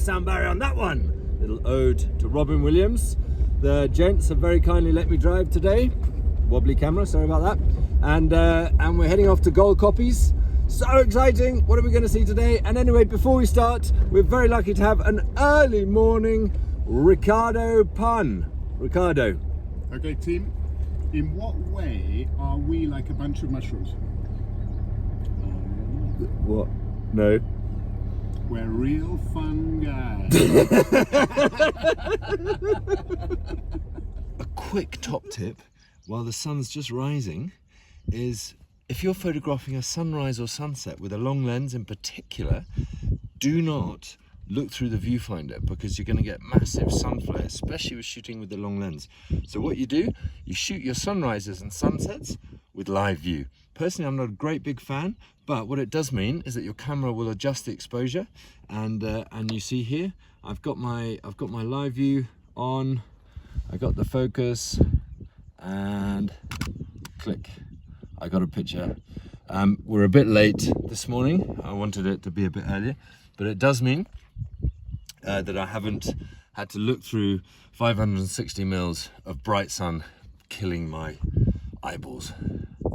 sound barrier on that one. Little ode to Robin Williams. The gents have very kindly let me drive today. Wobbly camera, sorry about that. And we're heading off to Gold Copies. So exciting! What are we going to see today? And anyway, before we start, we're very lucky to have an early morning Ricardo pun. Ricardo. Okay, team. In what way are we like a bunch of mushrooms? What? No. We're real fun guys. A quick top tip while the sun's just rising is if you're photographing a sunrise or sunset with a long lens in particular, do not look through the viewfinder because you're going to get massive sun flare, especially with shooting with the long lens. So what you do, you shoot your sunrises and sunsets with live view. Personally, I'm not a great big fan, but what it does mean is that your camera will adjust the exposure, and you see here, I've got my live view on, I got the focus, and click, I got a picture. We're a bit late this morning. I wanted it to be a bit earlier, but it does mean that I haven't had to look through 560 mils of bright sun killing my eyeballs.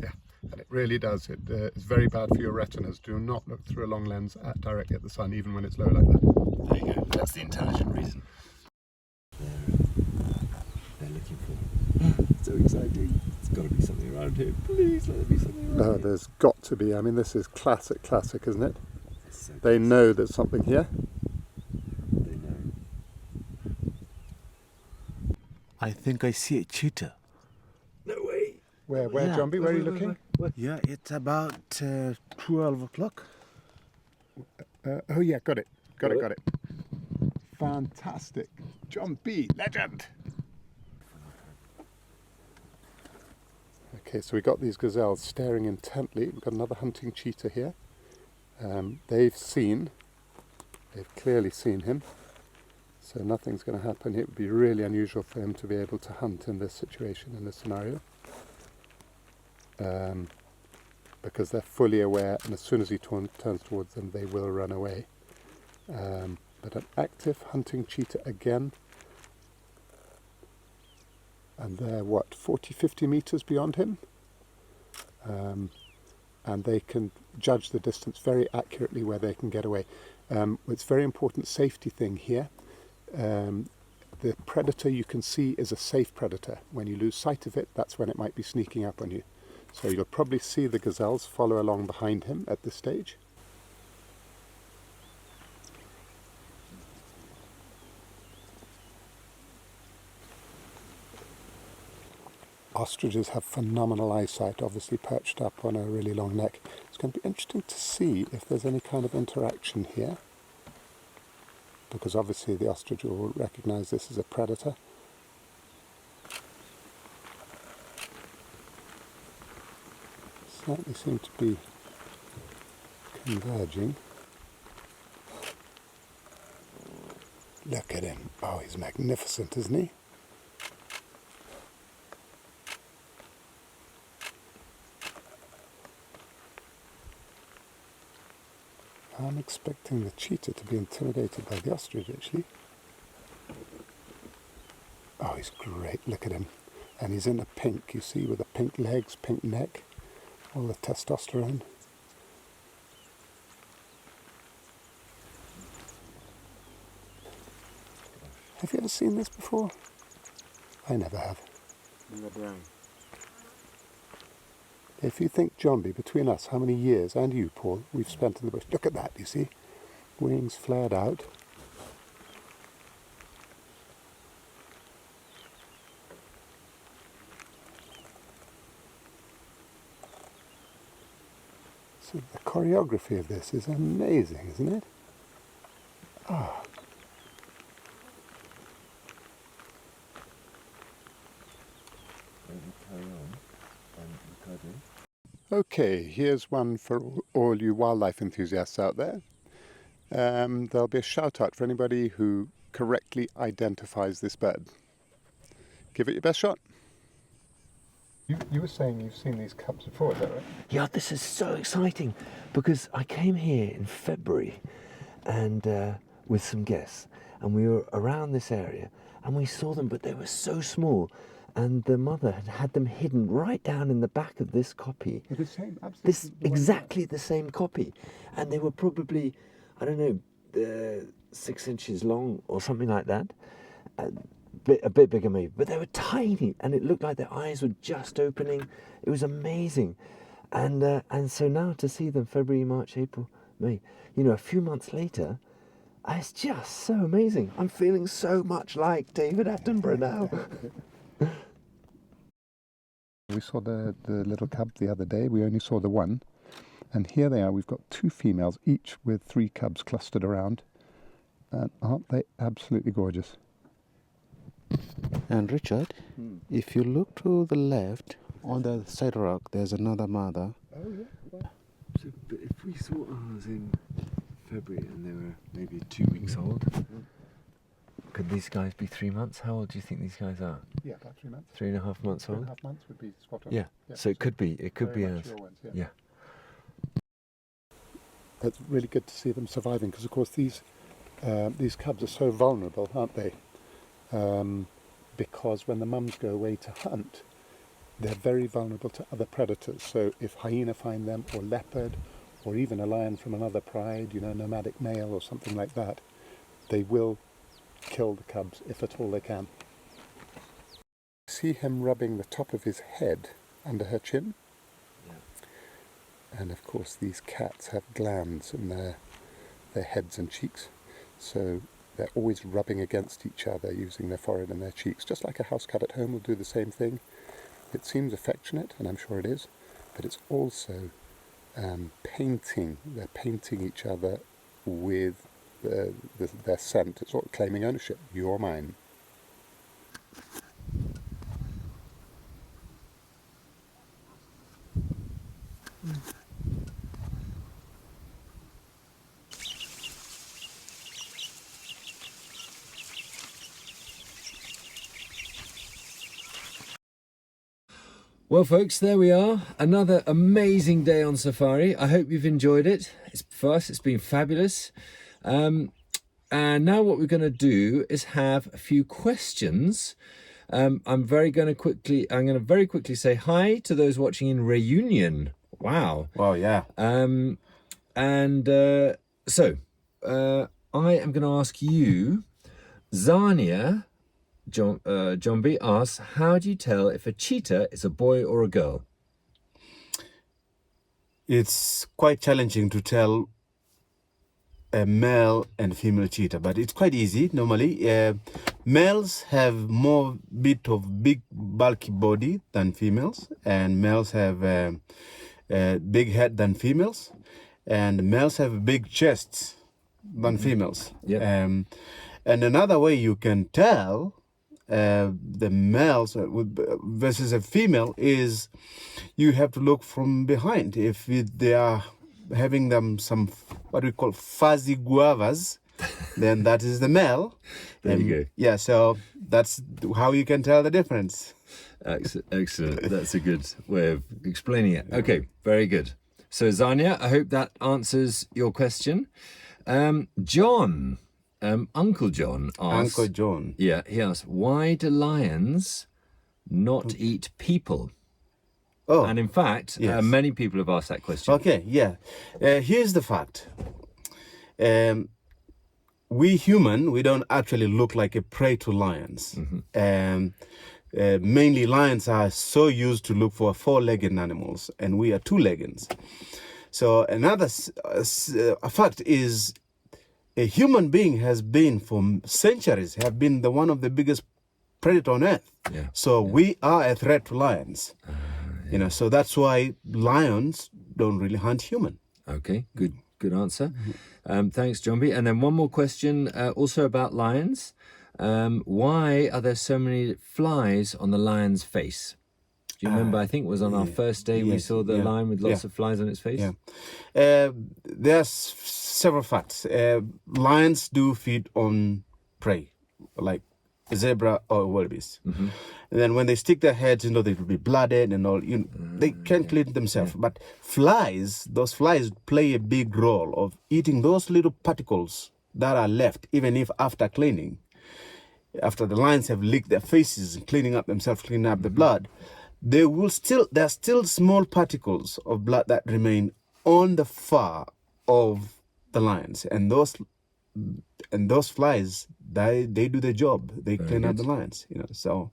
Yeah, and it really does. It's very bad for your retinas. Do not look through a long lens directly at the sun, even when it's low like that. There you go. That's the intelligent reason. They're looking for. So exciting. There's got to be something around here. Please let there be something around here. There's got to be. I mean, this is classic, isn't it? So they know there's something here. They know. I think I see a cheetah. No way. Where, Yeah. John B? Where are you looking? Yeah, it's about 12 o'clock. Oh yeah, got it. Got it. Fantastic. John B, legend. Okay, so we got these gazelles staring intently. We've got another hunting cheetah here. They've clearly seen him. So nothing's going to happen. It would be really unusual for him to be able to hunt in this situation, in this scenario. Because they're fully aware, and as soon as he turns towards them, they will run away. But an active hunting cheetah again. And they're, 40-50 meters beyond him? And they can judge the distance very accurately where they can get away. It's a very important safety thing here. The predator you can see is a safe predator. When you lose sight of it, that's when it might be sneaking up on you. So you'll probably see the gazelles follow along behind him at this stage. Ostriches have phenomenal eyesight, obviously perched up on a really long neck. It's going to be interesting to see if there's any kind of interaction here, because obviously the ostrich will recognize this as a predator. Certainly seem to be converging. Look at him. Oh, he's magnificent, isn't he? I'm expecting the cheetah to be intimidated by the ostrich, actually. Oh, he's great. Look at him. And he's in the pink, you see, with the pink legs, pink neck, all the testosterone. Have you ever seen this before? I never have. If you think, John B, between us, how many years, and you, Paul, we've spent in the bush. Look at that, you see? Wings flared out. So the choreography of this is amazing, isn't it? Ah. Okay, here's one for all you wildlife enthusiasts out there. There'll be a shout out for anybody who correctly identifies this bird. Give it your best shot. You were saying you've seen these cubs before, is that right? Yeah, this is so exciting because I came here in February and with some guests, and we were around this area, and we saw them, but they were so small, and the mother had had them hidden right down in the back of this copy. The same, absolutely. This exactly the same copy, and they were probably, I don't know, 6 inches long or something like that. A bit bigger maybe, but they were tiny, and it looked like their eyes were just opening. It was amazing, and so now to see them February, March, April, May, you know, a few months later, it's just so amazing. I'm feeling so much like David Attenborough now. We saw the little cub the other day. We only saw the one, and here they are. We've got 2 females, each with 3 cubs clustered around, and aren't they absolutely gorgeous? And Richard, if you look to the left, on the side rock, there's another mother. Oh yeah. So, but if we saw ours in February and they were maybe 2 weeks old, could these guys be 3 months? How old do you think these guys are? Yeah, about 3 months. 3.5 months old? 3.5 months would be spot on. Yeah. So it could be very ours. much your ones, Yeah. It's really good to see them surviving, because of course these cubs are so vulnerable, aren't they? Because when the mums go away to hunt, they're very vulnerable to other predators. So if hyena find them, or leopard, or even a lion from another pride, you know, nomadic male or something like that, they will kill the cubs if at all they can. See him rubbing the top of his head under her chin? Yeah. And of course these cats have glands in their heads and cheeks, so they're always rubbing against each other using their forehead and their cheeks, just like a house cat at home will do the same thing. It seems affectionate, and I'm sure it is, but it's also painting. They're painting each other with their scent. It's sort of claiming ownership. You're mine. Well, folks, there we are. Another amazing day on safari. I hope you've enjoyed it. For us, it's been fabulous. And now what we're going to do is have a few questions. I'm going to very quickly say hi to those watching in Reunion. Wow. Wow, yeah. So I am going to ask you, Zania John B asks, how do you tell if a cheetah is a boy or a girl? It's quite challenging to tell a male and female cheetah, but it's quite easy normally. Males have more bit of big bulky body than females, and males have a big head than females, and males have big chests than females. Yeah. And another way you can tell the males versus a female is you have to look from behind. If they are having them some what we call fuzzy guavas, then that is the male. There you go. Yeah, so that's how you can tell the difference. Excellent. That's a good way of explaining it. Okay, very good. So Zania, I hope that answers your question. John, Uncle John asks... Uncle John. Yeah, he asks, why do lions not eat people? Oh, And in fact, yes. many people have asked that question. Okay, yeah. Here's the fact. We human, we don't actually look like a prey to lions. Mainly lions are so used to look for 4-legged animals, and we are 2-legged. So another fact is a human being has been for centuries, have been the one of the biggest predator on earth. Yeah. So we are a threat to lions. You know, so that's why lions don't really hunt human. Okay, good answer. Thanks, John B. And then one more question, also about lions. Why are there so many flies on the lion's face? Do you remember? I think it was on our first day we saw the lion with lots of flies on its face. Yeah. There's several facts. Lions do feed on prey, like a zebra or a wildebeest. And then when they stick their heads, you know, they will be blooded and all. You know, they can't clean themselves. But flies, those flies play a big role of eating those little particles that are left, even if after cleaning, after the lions have licked their faces and cleaning up themselves, cleaning up the blood, there are still small particles of blood that remain on the fur of the lions, and those flies, they do their job. They clean up the lions, so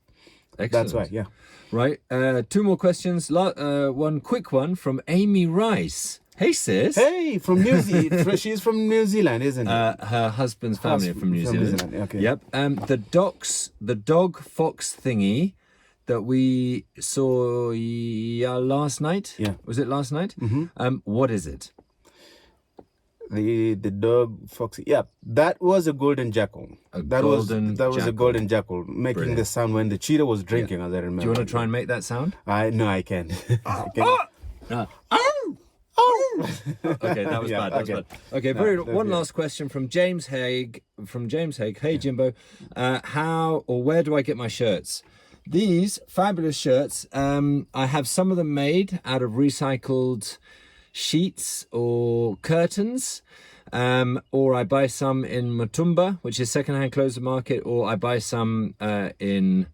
Excellent. that's why, yeah. Right, 2 more questions. One quick one from Amy Rice. Hey, sis. Hey, from New Zealand. She's from New Zealand, isn't it? Her husband's family are from New Zealand. Okay. Yep. The dog fox thingy that we saw last night. Yeah. Was it last night? Mm-hmm. What is it? The dog foxy. Yeah, that was a golden jackal. That was a golden jackal making the sound when the cheetah was drinking, as I remember. Do you want to try and make that sound? No, I can't. I can't. Okay, that was bad. That was bad. Okay, one last question from James Haig. Hey, Jimbo, how or where do I get my shirts? These fabulous shirts. I have some of them made out of recycled sheets or curtains, or I buy some in Matumba, which is secondhand clothing market, or I buy some in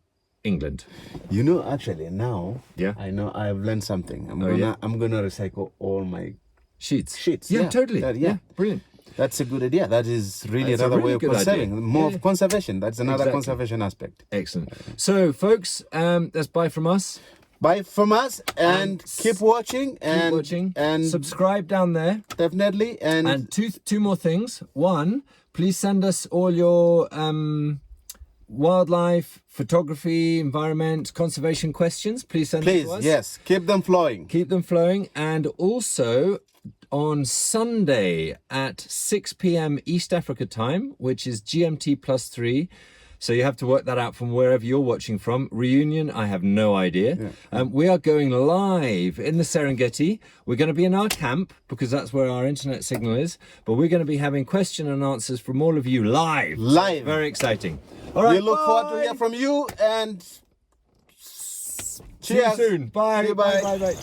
England. Actually now, I know I've learned something. I'm gonna recycle all my sheets. Yeah, totally. Yeah, brilliant. That's a good idea. That is really another way of conserving. More of conservation. That's another conservation aspect. Excellent. So, folks, that's bye from us. Bye from us, and keep watching and subscribe down there. Definitely. And two more things. One, please send us all your wildlife, photography, environment, conservation questions. Please send them to us. Yes, keep them flowing. Keep them flowing. And also on Sunday at 6 p.m. East Africa time, which is GMT +3. So you have to work that out from wherever you're watching from. Reunion, I have no idea. Yeah. We are going live in the Serengeti. We're going to be in our camp because that's where our internet signal is. But we're going to be having question and answers from all of you live. Live. Very exciting. All right. We look forward to hear from you, and See you soon. Bye. See you, bye. Bye.